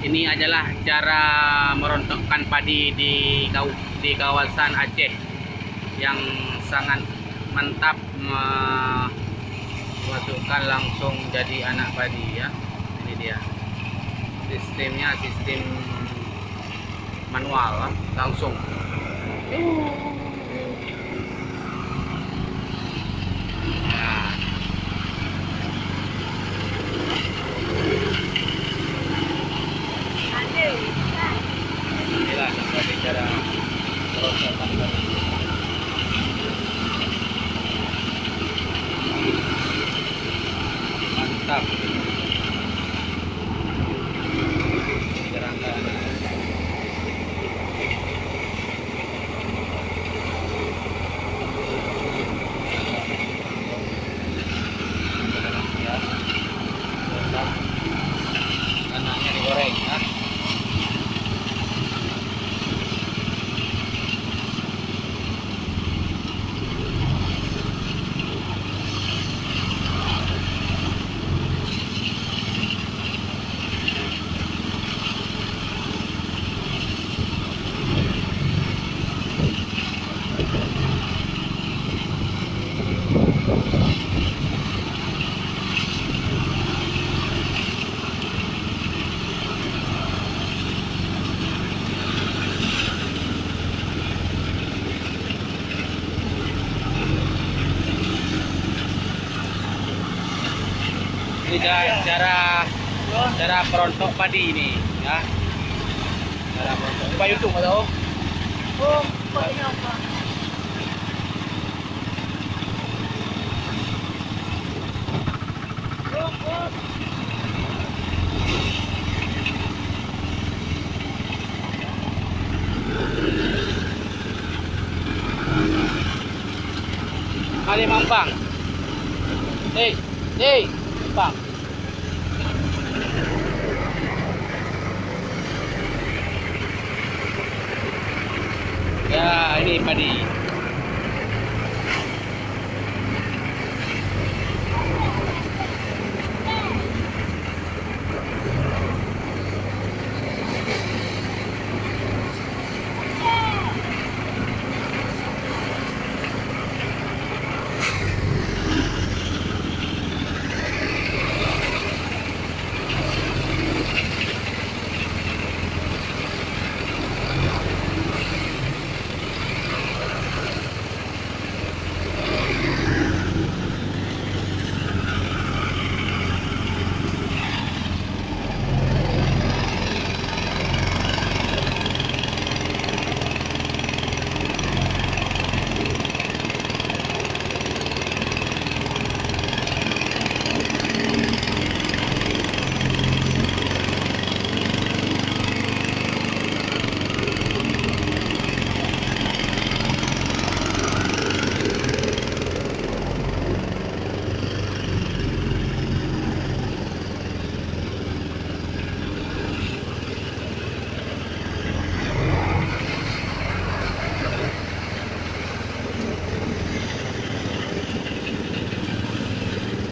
Ini adalah cara merontokkan padi di kawasan Aceh yang sangat mantap, memasukkan langsung jadi anak padi ya. Ini dia sistemnya, sistem manual langsung. Nah, inilah sebagai cara merontokkan padi. Mantap. Jerangka. Anaknya digoreng ya. Ini cara perontok padi ini ya. Cara perontok. Coba YouTube atau? Oh, pokoknya apa? Kali Mampang. Mampang. Ya, ini padi.